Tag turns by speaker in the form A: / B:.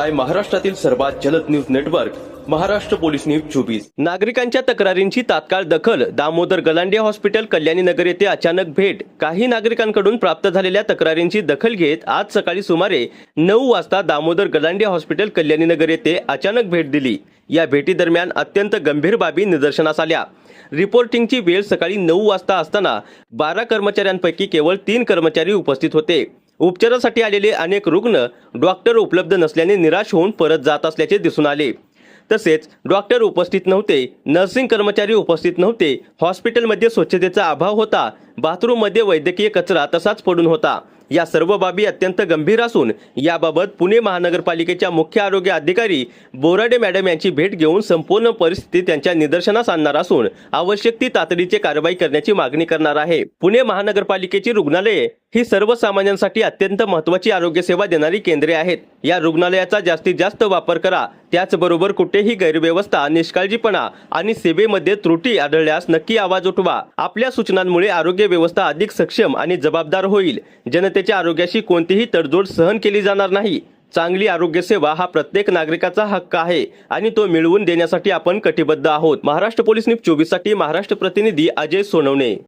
A: पाहताय महाराष्ट्रातील सर्वात जलद news network Maharashtra police news 24। नागरिकांच्या तक्रारींची तात्काळ दखल। दामोदर गलांडे हॉस्पिटल कल्याणी नगर येथे अचानक भेट। काही नागरिकांकडून प्राप्त झालेल्या तक्रारींची दखल घेत आज सकाळी सुमारे 9 वाजता दामोदर गलांडे हॉस्पिटल कल्याणी नगर येथे अचानक भेट दिली। या भेटीदरम्यान अत्यंत गंभीर बाबी निदर्शनास आल्या। रिपोर्टिंगची वेळ सकाळी 9 वाजता असताना 12 कर्मचाऱ्यांपैकी केवळ 3 कर्मचारी उपस्थित होते। उपचारासाठी आलेले अनेक रुग्ण डॉक्टर उपलब्ध नसल्याने निराश होऊन परत जात असल्याचे दिसून आले। तसेच डॉक्टर उपस्थित नव्हते, नर्सिंग कर्मचारी उपस्थित नव्हते, हॉस्पिटलमध्ये स्वच्छतेचा अभाव होता, बाथरूममध्ये वैद्यकीय कचरा तसाच पडून होता। या सर्व बाबी अत्यंत गंभीर असून याबाबत पुणे महानगरपालिकेच्या मुख्य आरोग्य अधिकारी बोराडे मॅडम यांची भेट घेऊन संपूर्ण परिस्थिती त्यांच्या निदर्शनास आणणार असून आवश्यक ती तातडीची कारवाई करण्याची मागणी करणार आहे। पुणे महानगरपालिकेची रुग्णालये ही सर्वसामान्यांसाठी अत्यंत महत्त्वाची आरोग्य सेवा देणारी केंद्रे आहेत। या रुग्णालयाचा जास्तीत जास्त वापर करा। त्याचबरोबर कुठेही गैरव्यवस्था, निष्काळजीपणा आणि सेवेमध्ये त्रुटी आढळल्यास नक्की आवाज उठवा। आपल्या सूचनांमुळे आरोग्य व्यवस्था अधिक सक्षम आणि जबाबदार होईल। जनतेच्या आरोग्याशी कोणतीही तडजोड सहन केली जाणार नाही। चांगली आरोग्य सेवा हा प्रत्येक नागरिकाचा हक्क आहे आणि तो मिळवून देण्यासाठी आपण कटिबद्ध आहोत। महाराष्ट्र पोलीस न्यूज 24 साठी महाराष्ट्र प्रतिनिधी अजय सोनवणे।